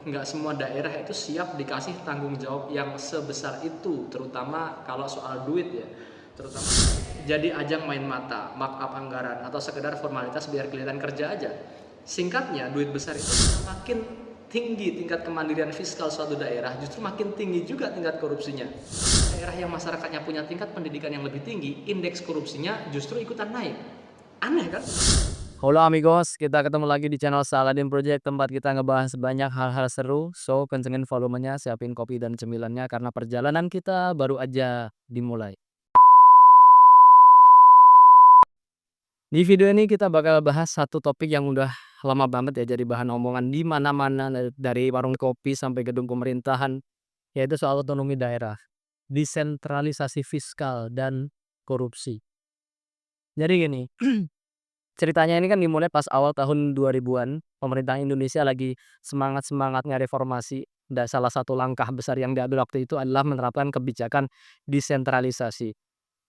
Nggak semua daerah itu siap dikasih tanggung jawab yang sebesar itu, terutama kalau soal duit ya. Terutama jadi ajang main mata, markup anggaran, atau sekedar formalitas biar kelihatan kerja aja. Singkatnya, duit besar itu makin tinggi tingkat kemandirian fiskal suatu daerah, justru makin tinggi juga tingkat korupsinya. Daerah yang masyarakatnya punya tingkat pendidikan yang lebih tinggi, indeks korupsinya justru ikutan naik. Aneh kan? Halo amigos, kita ketemu lagi di channel Saladin Project, tempat kita ngebahas banyak hal-hal seru. So, kencengin volumenya, siapin kopi dan cemilannya karena perjalanan kita baru aja dimulai. Di video ini kita bakal bahas satu topik yang udah lama banget ya jadi bahan omongan di mana-mana, dari warung kopi sampai gedung pemerintahan, yaitu soal otonomi daerah, desentralisasi fiskal dan korupsi. Jadi gini, ceritanya ini kan dimulai pas awal tahun 2000-an, pemerintah Indonesia lagi semangat-semangatnya reformasi, dan salah satu langkah besar yang diambil waktu itu adalah menerapkan kebijakan desentralisasi.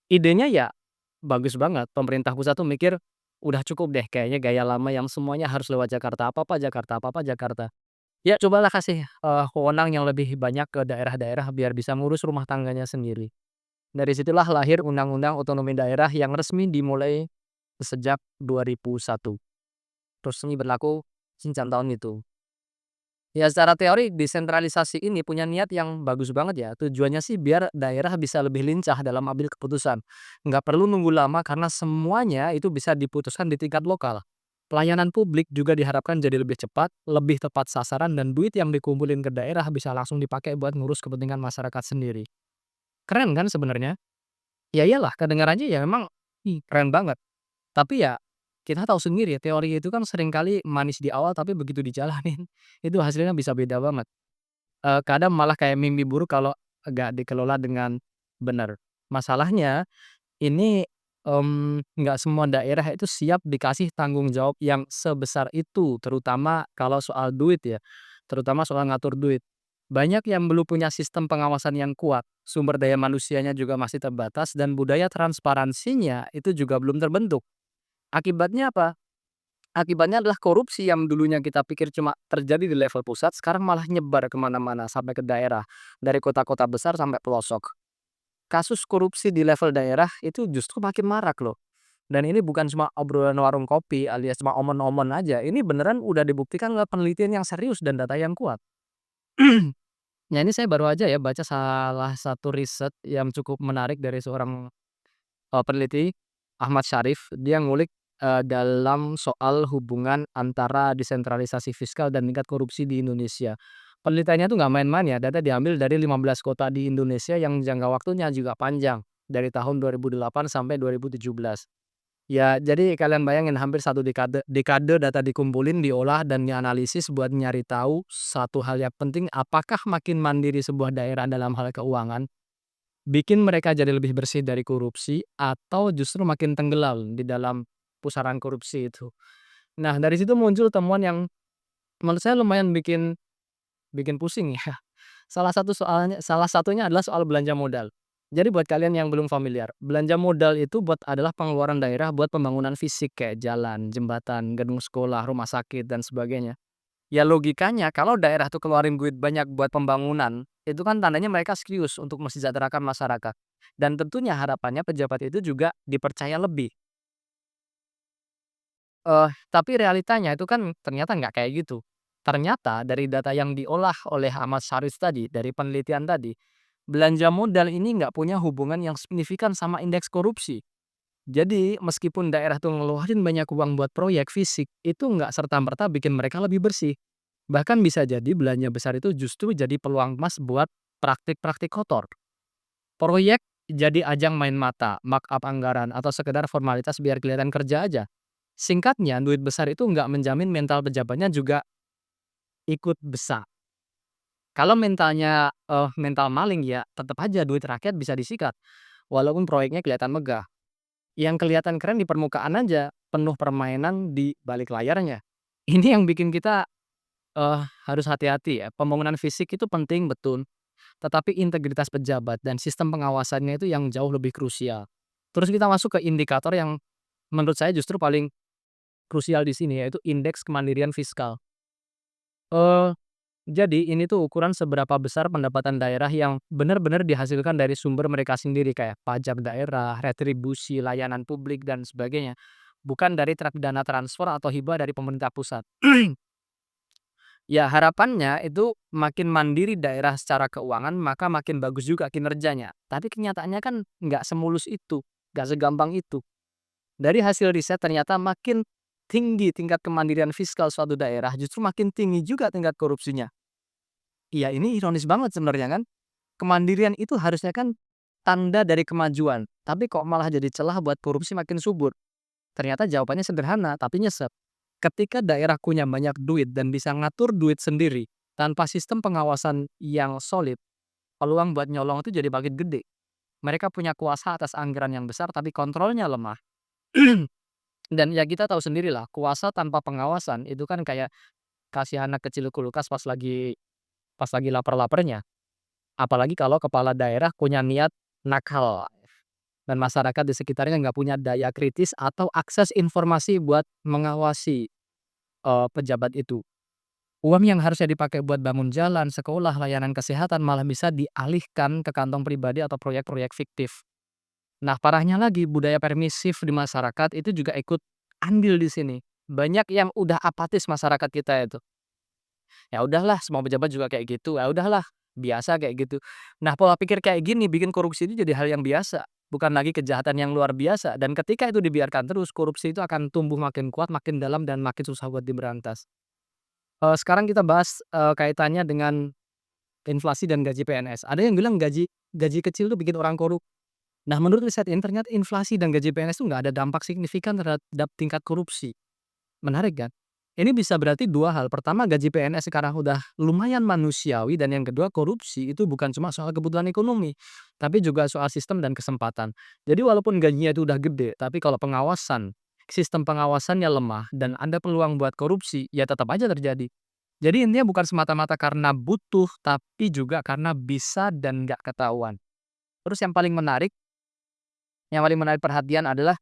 Idenya ya bagus banget, pemerintah pusat tuh mikir, "Udah cukup deh kayaknya gaya lama yang semuanya harus lewat Jakarta, apa-apa Jakarta apa-apa Jakarta. Ya cobalah kasih, wewenang yang lebih banyak ke daerah-daerah biar bisa ngurus rumah tangganya sendiri." Dari situlah lahir Undang-Undang Otonomi Daerah yang resmi dimulai sejak 2001. Resmi berlaku sejak tahun itu. Ya secara teori desentralisasi ini punya niat yang bagus banget ya, tujuannya sih biar daerah bisa lebih lincah dalam ambil keputusan. Nggak perlu nunggu lama karena semuanya itu bisa diputuskan di tingkat lokal. Pelayanan publik juga diharapkan jadi lebih cepat, lebih tepat sasaran dan duit yang dikumpulin ke daerah bisa langsung dipakai buat ngurus kepentingan masyarakat sendiri. Keren kan sebenarnya? Ya iyalah kedengarannya ya memang, keren banget. Tapi ya, kita tahu sendiri ya teori itu kan seringkali manis di awal tapi begitu dijalanin, itu hasilnya bisa beda banget. Kadang malah kayak mimpi buruk kalau nggak dikelola dengan benar. Masalahnya ini, nggak semua daerah itu siap dikasih tanggung jawab yang sebesar itu, terutama kalau soal duit ya, terutama soal ngatur duit. Banyak yang belum punya sistem pengawasan yang kuat, sumber daya manusianya juga masih terbatas dan budaya transparansinya itu juga belum terbentuk. Akibatnya apa? Akibatnya adalah korupsi yang dulunya kita pikir cuma terjadi di level pusat, sekarang malah nyebar kemana mana sampai ke daerah, dari kota-kota besar sampai pelosok. Kasus korupsi di level daerah itu justru makin marak loh. Dan ini bukan cuma obrolan warung kopi alias cuma omon-omon aja, ini beneran udah dibuktikan lewat penelitian yang serius dan data yang kuat. Nah ini saya baru aja ya baca salah satu riset yang cukup menarik dari seorang peneliti, Ahmad Syarif, dia ngulik, dalam soal hubungan antara desentralisasi fiskal dan tingkat korupsi di Indonesia. Penelitiannya tuh nggak main-main ya, data diambil dari 15 kota di Indonesia yang jangka waktunya juga panjang, dari tahun 2008 sampai 2017. Ya, jadi kalian bayangin hampir satu dekade dekade data dikumpulin, diolah, dan dianalisis buat nyari tahu satu hal yang penting, apakah makin mandiri sebuah daerah dalam hal keuangan, bikin mereka jadi lebih bersih dari korupsi atau justru makin tenggelam di dalam pusaran korupsi itu. Nah, dari situ muncul temuan yang menurut saya lumayan bikin bikin pusing ya. Salah satunya adalah soal belanja modal. Jadi buat kalian yang belum familiar, belanja modal itu adalah pengeluaran daerah buat pembangunan fisik kayak jalan, jembatan, gedung sekolah, rumah sakit, dan sebagainya. Ya logikanya kalau daerah tuh keluarin duit banyak buat pembangunan, itu kan tandanya mereka serius untuk mensejahterakan masyarakat. Dan tentunya harapannya pejabat itu juga dipercaya lebih. Tapi realitanya itu kan ternyata nggak kayak gitu. Ternyata dari data yang diolah oleh Ahmad Syarif tadi, dari penelitian tadi, belanja modal ini nggak punya hubungan yang signifikan sama indeks korupsi. Jadi meskipun daerah tuh ngeluarin banyak uang buat proyek fisik, itu nggak serta-merta bikin mereka lebih bersih. Bahkan bisa jadi belanja besar itu justru jadi peluang emas buat praktik-praktik kotor. Proyek jadi ajang main mata, markup anggaran, atau sekedar formalitas biar kelihatan kerja aja. Singkatnya, duit besar itu nggak menjamin mental pejabatnya juga ikut besar. Kalau mental maling ya tetap aja duit rakyat bisa disikat, walaupun proyeknya kelihatan megah. Yang kelihatan keren di permukaan aja, penuh permainan di balik layarnya. Ini yang bikin kita, harus hati-hati ya, pembangunan fisik itu penting betul, tetapi integritas pejabat dan sistem pengawasannya itu yang jauh lebih krusial. Terus kita masuk ke indikator yang menurut saya justru paling krusial di sini, yaitu indeks kemandirian fiskal. Jadi ini tuh ukuran seberapa besar pendapatan daerah yang benar-benar dihasilkan dari sumber mereka sendiri kayak pajak daerah, retribusi, layanan publik, dan sebagainya. Bukan dari dana transfer atau hibah dari pemerintah pusat. Ya harapannya itu makin mandiri daerah secara keuangan maka makin bagus juga kinerjanya. Tapi kenyataannya kan nggak semulus itu, nggak segampang itu. Dari hasil riset ternyata makin tinggi tingkat kemandirian fiskal suatu daerah justru makin tinggi juga tingkat korupsinya. Iya ini ironis banget sebenarnya kan. Kemandirian itu harusnya kan tanda dari kemajuan, tapi kok malah jadi celah buat korupsi makin subur. Ternyata jawabannya sederhana tapi nyesek. Ketika daerah punya banyak duit dan bisa ngatur duit sendiri, tanpa sistem pengawasan yang solid, peluang buat nyolong itu jadi makin gede. Mereka punya kuasa atas anggaran yang besar tapi kontrolnya lemah. Dan ya kita tahu sendirilah, kuasa tanpa pengawasan itu kan kayak kasih anak kecil kulkas pas lagi lapar-laparnya. Apalagi kalau kepala daerah punya niat nakal dan masyarakat di sekitarnya nggak punya daya kritis atau akses informasi buat mengawasi pejabat itu. Uang yang harusnya dipakai buat bangun jalan, sekolah, layanan kesehatan malah bisa dialihkan ke kantong pribadi atau proyek-proyek fiktif. Nah, parahnya lagi budaya permisif di masyarakat itu juga ikut andil di sini. Banyak yang udah apatis masyarakat kita itu. Ya udahlah, semua pejabat juga kayak gitu. Ya udahlah, biasa kayak gitu. Nah, pola pikir kayak gini bikin korupsi itu jadi hal yang biasa, bukan lagi kejahatan yang luar biasa. Dan ketika itu dibiarkan terus, korupsi itu akan tumbuh makin kuat, makin dalam, dan makin susah buat diberantas. Sekarang kita bahas, kaitannya dengan inflasi dan gaji PNS. Ada yang bilang gaji gaji kecil tuh bikin orang korup. Nah, menurut riset ini ternyata inflasi dan gaji PNS itu nggak ada dampak signifikan terhadap tingkat korupsi. Menarik kan? Ini bisa berarti 2 hal. Pertama, gaji PNS sekarang udah lumayan manusiawi dan yang kedua korupsi itu bukan cuma soal kebutuhan ekonomi, tapi juga soal sistem dan kesempatan. Jadi walaupun gajinya itu udah gede, tapi kalau sistem pengawasannya lemah dan ada peluang buat korupsi, ya tetap aja terjadi. Jadi intinya bukan semata-mata karena butuh, tapi juga karena bisa dan nggak ketahuan. Terus yang paling menarik perhatian adalah,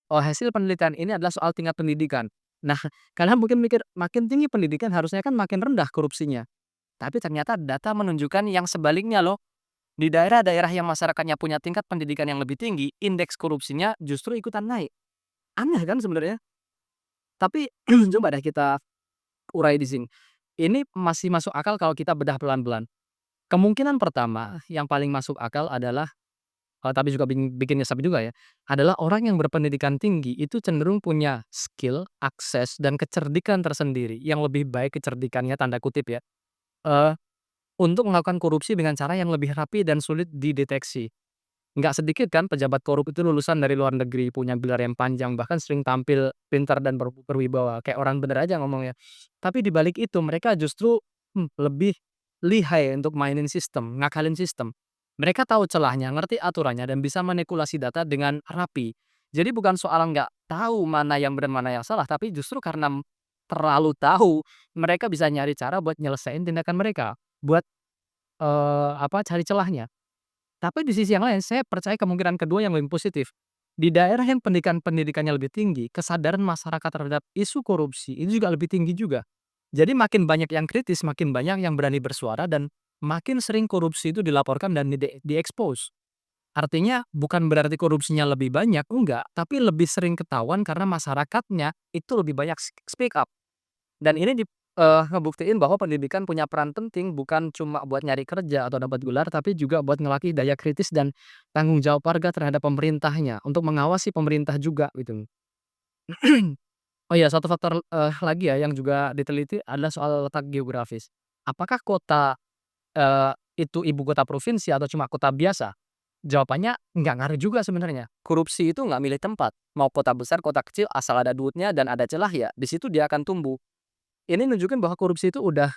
hasil penelitian ini adalah soal tingkat pendidikan. Nah, kalian mungkin mikir, makin tinggi pendidikan harusnya kan makin rendah korupsinya. Tapi ternyata data menunjukkan yang sebaliknya loh. Di daerah-daerah yang masyarakatnya punya tingkat pendidikan yang lebih tinggi, indeks korupsinya justru ikutan naik. Aneh kan sebenarnya? Tapi coba deh kita urai di sini. Ini masih masuk akal kalau kita bedah pelan-pelan. Kemungkinan pertama yang paling masuk akal adalah, tapi juga bikin nyesek juga ya, adalah orang yang berpendidikan tinggi itu cenderung punya skill, akses, dan kecerdikan tersendiri yang lebih baik kecerdikannya tanda kutip ya, eee, untuk melakukan korupsi dengan cara yang lebih rapi dan sulit dideteksi. Nggak sedikit kan pejabat korup itu lulusan dari luar negeri, punya gelar yang panjang, bahkan sering tampil pintar dan berwibawa, kayak orang bener aja ngomongnya. Tapi di balik itu mereka justru, lebih lihai untuk mainin sistem, ngakalin sistem. Mereka tahu celahnya, ngerti aturannya, dan bisa manipulasi data dengan rapi. Jadi bukan soal nggak tahu mana yang benar, mana yang salah, tapi justru karena terlalu tahu, mereka bisa nyari cara buat nyelesain tindakan mereka, buat, cari celahnya. Tapi di sisi yang lain, saya percaya kemungkinan kedua yang lebih positif. Di daerah yang pendidikannya lebih tinggi, kesadaran masyarakat terhadap isu korupsi itu juga lebih tinggi juga. Jadi makin banyak yang kritis, makin banyak yang berani bersuara, dan makin sering korupsi itu dilaporkan dan diekspos. Artinya bukan berarti korupsinya lebih banyak, enggak, tapi lebih sering ketahuan karena masyarakatnya itu lebih banyak speak up. Dan ini ngebuktiin bahwa pendidikan punya peran penting bukan cuma buat nyari kerja atau dapat gelar, tapi juga buat ngelatih daya kritis dan tanggung jawab warga terhadap pemerintahnya, untuk mengawasi pemerintah juga gitu. Oh iya, satu faktor, lagi ya yang juga diteliti adalah soal letak geografis. Apakah kota, itu ibu kota provinsi atau cuma kota biasa? Jawabannya nggak ngaruh juga sebenarnya. Korupsi itu nggak milih tempat, mau kota besar, kota kecil, asal ada duitnya dan ada celah ya, di situ dia akan tumbuh. Ini nunjukin bahwa korupsi itu udah,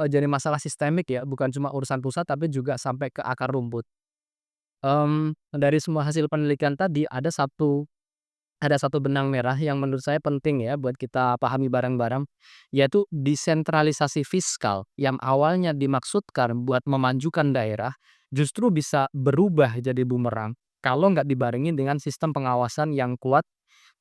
jadi masalah sistemik ya, bukan cuma urusan pusat tapi juga sampai ke akar rumput. Dari semua hasil penelitian tadi ada satu benang merah yang menurut saya penting ya buat kita pahami bareng-bareng, yaitu desentralisasi fiskal yang awalnya dimaksudkan buat memajukan daerah, justru bisa berubah jadi bumerang kalau nggak dibarengi dengan sistem pengawasan yang kuat,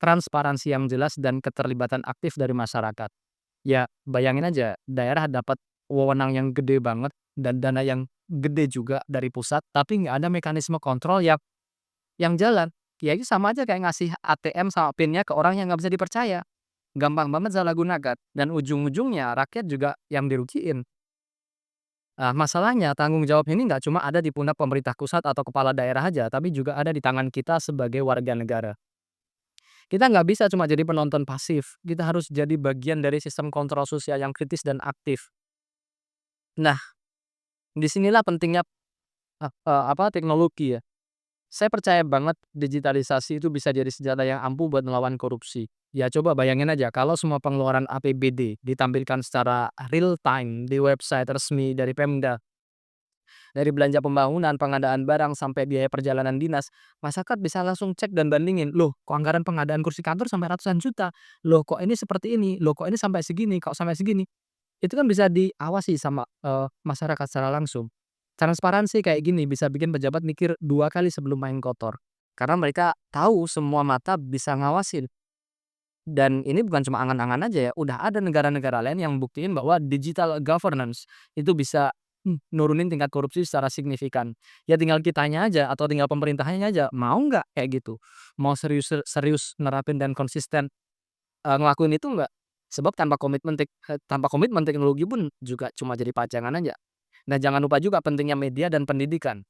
transparansi yang jelas, dan keterlibatan aktif dari masyarakat. Ya, bayangin aja, daerah dapat wewenang yang gede banget dan dana yang gede juga dari pusat, tapi nggak ada mekanisme kontrol yang jalan. Ya itu sama aja kayak ngasih ATM sama PIN-nya ke orang yang nggak bisa dipercaya. Gampang banget salah gunakan dan ujung-ujungnya rakyat juga yang dirugiin. Masalahnya tanggung jawab ini nggak cuma ada di pundak pemerintah pusat atau kepala daerah aja, tapi juga ada di tangan kita sebagai warga negara. Kita nggak bisa cuma jadi penonton pasif, kita harus jadi bagian dari sistem kontrol sosial yang kritis dan aktif. Nah, disinilah pentingnya, teknologi ya. Saya percaya banget digitalisasi itu bisa jadi senjata yang ampuh buat melawan korupsi. Ya coba bayangin aja kalau semua pengeluaran APBD ditampilkan secara real time di website resmi dari Pemda, dari belanja pembangunan, pengadaan barang, sampai biaya perjalanan dinas, masyarakat bisa langsung cek dan bandingin, "Loh kok anggaran pengadaan kursi kantor sampai ratusan juta? Loh kok ini seperti ini? Loh kok ini sampai segini? Kok sampai segini?" Itu kan bisa diawasi sama, masyarakat secara langsung. Transparansi kayak gini bisa bikin pejabat mikir 2 kali sebelum main kotor. Karena mereka tahu semua mata bisa ngawasin. Dan ini bukan cuma angan-angan aja ya, udah ada negara-negara lain yang buktiin bahwa digital governance itu bisa, nurunin tingkat korupsi secara signifikan. Ya tinggal kitanya aja atau tinggal pemerintahannya aja, mau nggak kayak gitu? Mau serius serius nerapin dan konsisten ngelakuin itu enggak, sebab tanpa komitmen teknologi pun juga cuma jadi pajangan aja. Nah, jangan lupa juga pentingnya media dan pendidikan.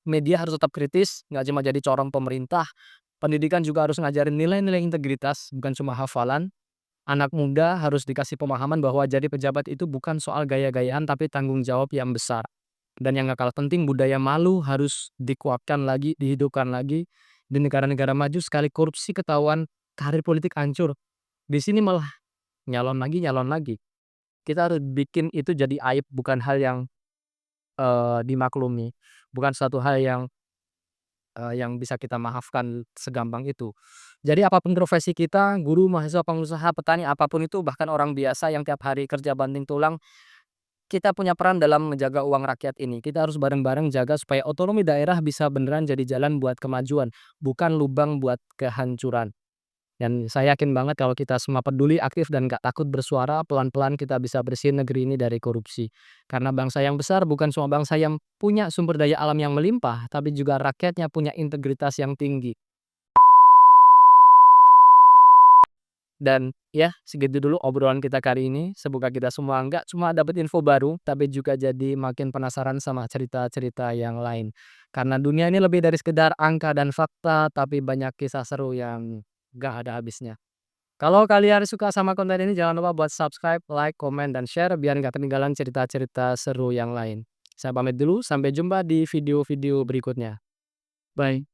Media harus tetap kritis, nggak cuma jadi corong pemerintah. Pendidikan juga harus ngajarin nilai-nilai integritas, bukan cuma hafalan. Anak muda harus dikasih pemahaman bahwa jadi pejabat itu bukan soal gaya-gayaan, tapi tanggung jawab yang besar. Dan yang nggak kalah penting, budaya malu harus dikuatkan lagi, dihidupkan lagi. Di negara-negara maju sekali korupsi ketahuan, karir politik hancur. Di sini malah nyalon lagi. Kita harus bikin itu jadi aib, bukan hal yang, dimaklumi, bukan suatu hal yang bisa kita maafkan segampang itu. Jadi apapun profesi kita, guru, mahasiswa, pengusaha, petani, apapun itu, bahkan orang biasa yang tiap hari kerja banting tulang, kita punya peran dalam menjaga uang rakyat ini. Kita harus bareng-bareng jaga supaya otonomi daerah bisa beneran jadi jalan buat kemajuan, bukan lubang buat kehancuran. Dan saya yakin banget kalau kita semua peduli, aktif, dan gak takut bersuara, pelan-pelan kita bisa bersihin negeri ini dari korupsi. Karena bangsa yang besar bukan cuma bangsa yang punya sumber daya alam yang melimpah, tapi juga rakyatnya punya integritas yang tinggi. Dan ya, segitu dulu obrolan kita kali ini. Semoga kita semua nggak cuma dapat info baru, tapi juga jadi makin penasaran sama cerita-cerita yang lain. Karena dunia ini lebih dari sekedar angka dan fakta, tapi banyak kisah seru yang nggak ada habisnya. Kalau kalian suka sama konten ini jangan lupa buat subscribe, like, komen, dan share biar nggak ketinggalan cerita-cerita seru yang lain. Saya pamit dulu, sampai jumpa di video-video berikutnya. Bye.